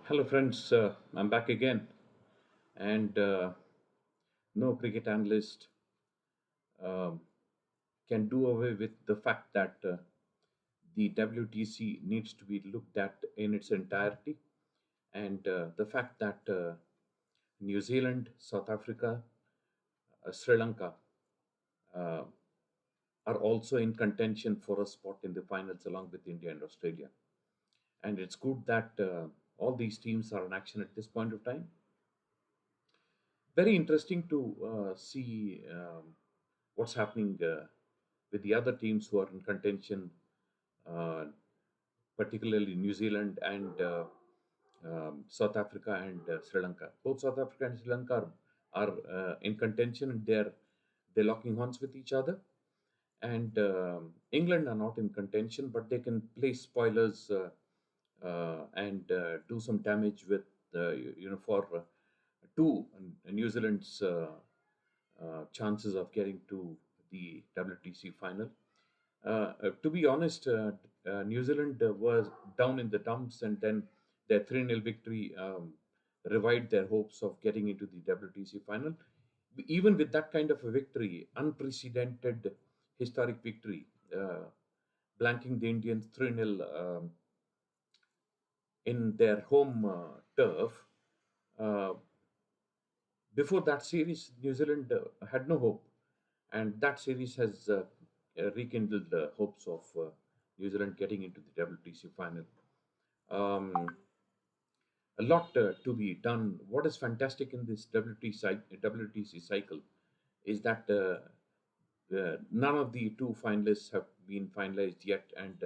Hello, friends. I'm back again, and no cricket analyst um, can do away with the fact that the WTC needs to be looked at in its entirety, and the fact that New Zealand, South Africa, Sri Lanka uh, are also in contention for a spot in the finals along with India and Australia. And it's good that all these teams are in action at this point of time. Very interesting to see what's happening with the other teams who are in contention, uh, particularly New Zealand and South Africa and Sri Lanka. Both South Africa and Sri Lanka are in contention, and they're locking horns with each other. And England are not in contention, but they can play spoilers and do some damage with for two New Zealand's chances of getting to the WTC final. To be honest, New Zealand was down in the dumps, and then their 3-0 victory revived their hopes of getting into the WTC final. Even with that kind of a victory, unprecedented historic victory, blanking the Indians 3-0 in their home turf. Uh, Before that series, New Zealand had no hope, and that series has rekindled the hopes of New Zealand getting into the WTC final. Um, a lot to be done. What is fantastic in this WTC cycle is that none of the two finalists have been finalized yet, and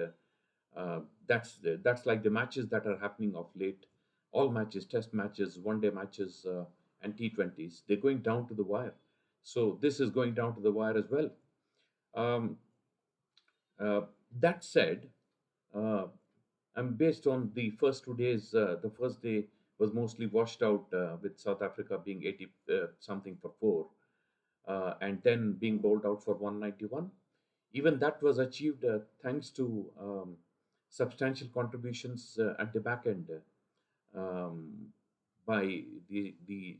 that's like the matches that are happening of late. All matches, test matches, one-day matches, and T20s, they're going down to the wire. So this is going down to the wire as well. Um, uh, that said, uh, and based on the first 2 days, the first day was mostly washed out with South Africa being 80 something for four, and then being bowled out for 191. Even that was achieved thanks to substantial contributions at the back end um, by the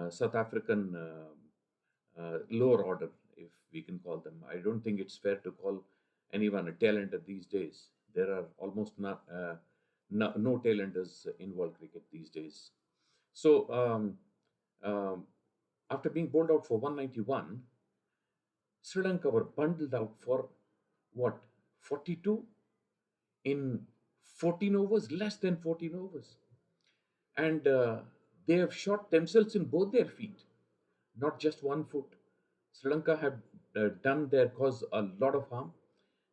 South African lower order, if we can call them. I don't think it's fair to call anyone a tailender these days. There are almost no tailenders in world cricket these days. So um, after being bowled out for 191, Sri Lanka were bundled out for what, 42 in 14 overs, less than 14 overs. And they have shot themselves in both their feet, not just one foot. Sri Lanka have done their cause a lot of harm,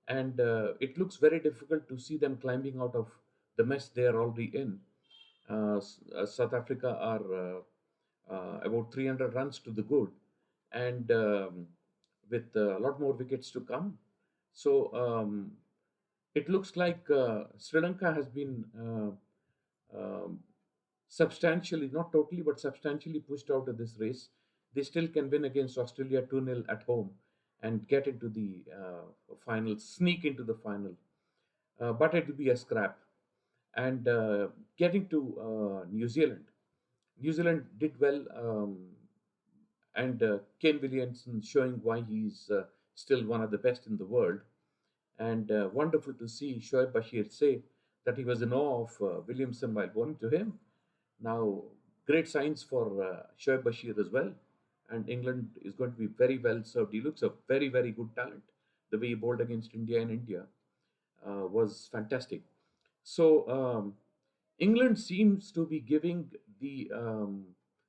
and it looks very difficult to see them climbing out of the mess they are already in. South Africa are about 300 runs to the good, and with a lot more wickets to come. So it looks like Sri Lanka has been substantially, not totally, but substantially pushed out of this race. They still can win against Australia 2-0 at home and get into the final, sneak into the final. But it will be a scrap. And getting to New Zealand, New Zealand did well, and Kane Williamson showing why he's still one of the best in the world. And wonderful to see Shoaib Bashir say that he was in awe of Williamson while bowling to him. Now, great signs for Shoaib Bashir as well. And England is going to be very well served. He looks a very, very good talent. The way he bowled against India in India was fantastic. So, England seems to be giving the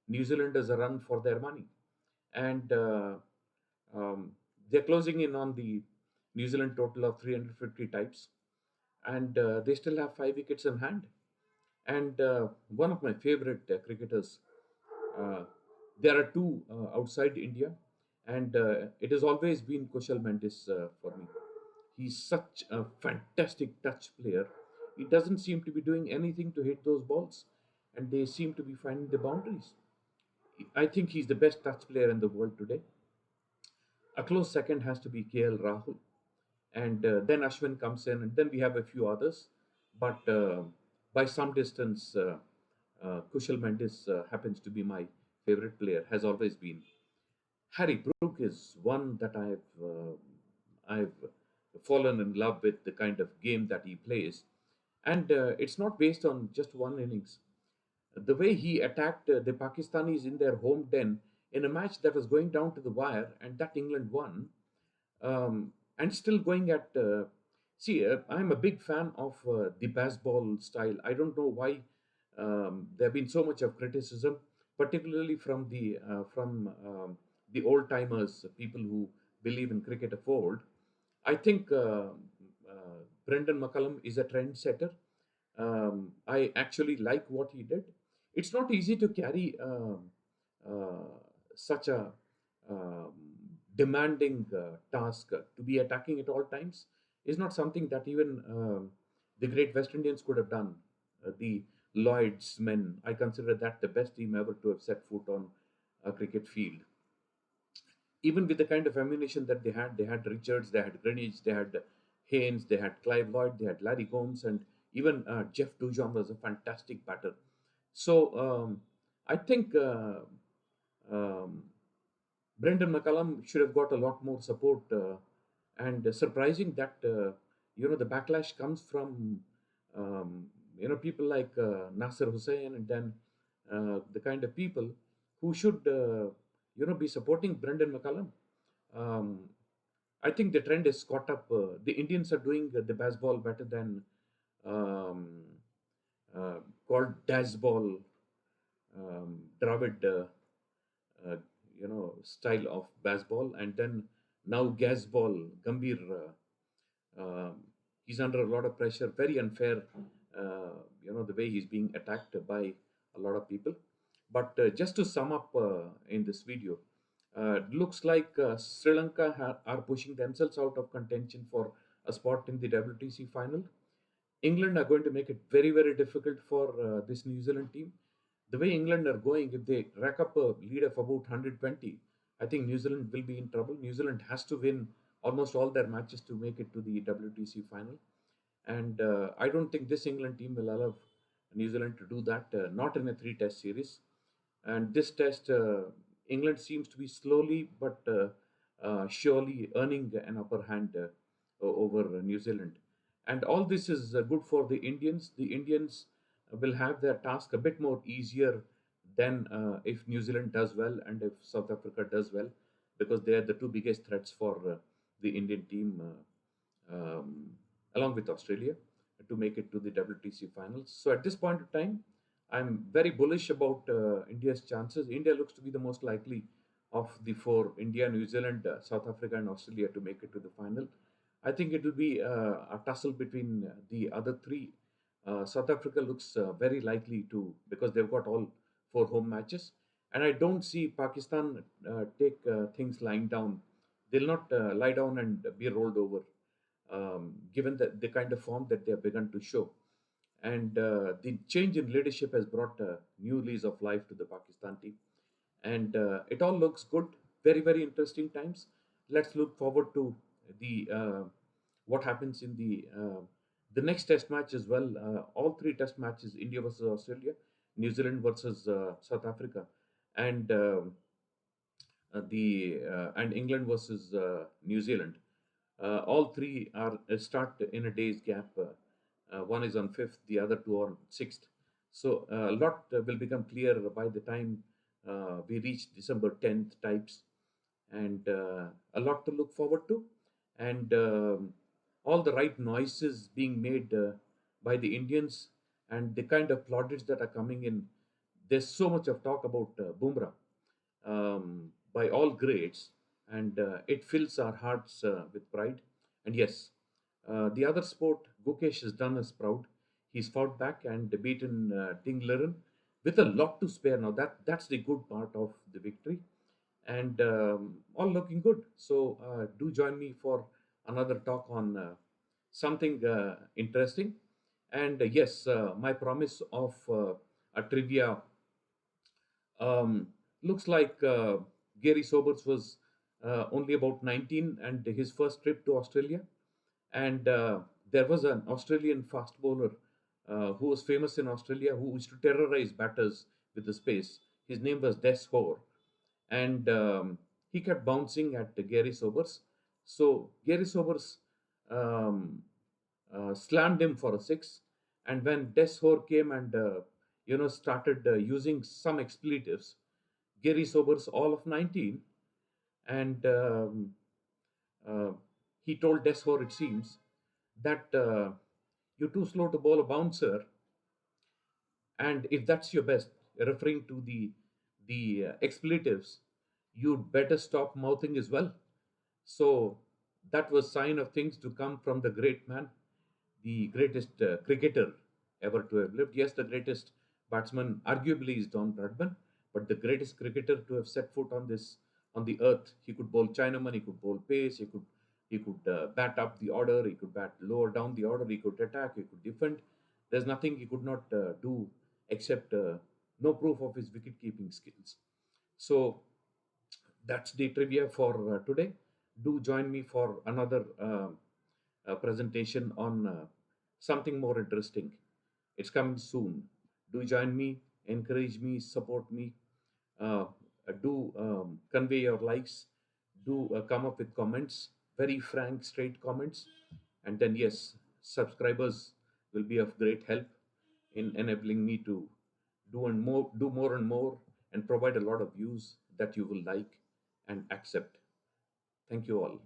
New Zealanders a run for their money. And um, they're closing in on the New Zealand total of 350 types. And they still have 5 wickets in hand. And one of my favorite cricketers, uh, there are two outside India, and it has always been Kushal Mendis for me. He's such a fantastic touch player. He doesn't seem to be doing anything to hit those balls, and they seem to be finding the boundaries. I think he's the best touch player in the world today. A close second has to be KL Rahul, and then Ashwin comes in, and then we have a few others. But by some distance, Kushal Mendes happens to be my favorite player, has always been. Harry Brook is one that I've fallen in love with the kind of game that he plays, and it's not based on just one innings. The way he attacked the Pakistanis in their home den in a match that was going down to the wire, and that England won, and still going at. See, I'm a big fan of the baseball style. I don't know why there have been so much of criticism, particularly from the old timers, people who believe in cricket of old. I think Brendan McCullum is a trendsetter. I actually like what he did. It's not easy to carry uh, such a um, demanding task. To be attacking at all times is not something that even the great West Indians could have done. The Lloyd's men, I consider that the best team ever to have set foot on a cricket field. Even with the kind of ammunition that they had Richards, they had Greenwich, they had Haynes, they had Clive Lloyd, they had Larry Gomes, and even Jeff Dujon was a fantastic batter. So I think um, Brendan McCullum should have got a lot more support, and surprising that the backlash comes from um, people like Nasser Hussain, and then the kind of people who should be supporting Brendan McCullum. Um, I think the trend is caught up. The Indians are doing the baseball better than um, uh, called Dazball, Dravid, style of baseball, and then now Gazball, Gambhir. He's under a lot of pressure, very unfair. The way he's being attacked by a lot of people. But just to sum up in this video, looks like Sri Lanka are pushing themselves out of contention for a spot in the WTC final. England are going to make it very, very difficult for this New Zealand team. The way England are going, if they rack up a lead of about 120, I think New Zealand will be in trouble. New Zealand has to win almost all their matches to make it to the WTC final. And I don't think this England team will allow New Zealand to do that, not in a three-test series. And this test, England seems to be slowly but surely earning an upper hand over New Zealand. And all this is good for the Indians. The Indians will have their task a bit more easier than if New Zealand does well and if South Africa does well, because they are the two biggest threats for the Indian team, along with Australia, to make it to the WTC finals. So at this point of time, I'm very bullish about India's chances. India looks to be the most likely of the four: India, New Zealand, South Africa, and Australia to make it to the final. I think it will be a tussle between the other three. South Africa looks very likely to, because they've got all four home matches, and I don't see Pakistan take things lying down. They'll not lie down and be rolled over, given the kind of form that they have begun to show. And the change in leadership has brought new lease of life to the Pakistan team. And it all looks good. Very, very interesting times. Let's look forward to the what happens in the next test match as well. All three test matches: India versus Australia, New Zealand versus South Africa, and the and England versus New Zealand. All three are start in a day's gap. One is on 5th, the other two on 6th. So a lot will become clear by the time we reach December 10th types, and a lot to look forward to, and all the right noises being made by the Indians, and the kind of plaudits that are coming in. There's so much of talk about Bumrah by all grades, and it fills our hearts with pride. And yes, the other sport, Gukesh has done us proud. He's fought back and beaten Ting Liren with a lot to spare. Now that's the good part of the victory, and all looking good. So do join me for another talk on something interesting. And yes, my promise of a trivia, um, looks like Gary Sobers was only about 19 and his first trip to Australia. And there was an Australian fast bowler who was famous in Australia, who used to terrorize batters with the space. His name was Des Hoare, and he kept bouncing at Gary Sobers. So Gary Sobers um, slammed him for a six, and when Des Hoare came and started using some expletives, Gary Sobers all of 19, and uh, he told Des Hoare, it seems, that you're too slow to bowl a bouncer, and if that's your best, referring to the expletives, you'd better stop mouthing as well. So that was sign of things to come from the great man, the greatest cricketer ever to have lived. Yes, the greatest batsman arguably is Don Bradman, but the greatest cricketer to have set foot on the earth. He could bowl Chinaman, he could bowl pace, he could bat up the order, he could bat lower down the order, he could attack, he could defend. There's nothing he could not do except no proof of his wicket keeping skills. So that's the trivia for today. Do join me for another presentation on something more interesting. It's coming soon. Do join me, encourage me, support me. Do convey your likes. Do come up with comments, very frank, straight comments. And then, yes, subscribers will be of great help in enabling me to do more and more, and provide a lot of views that you will like and accept. Thank you all.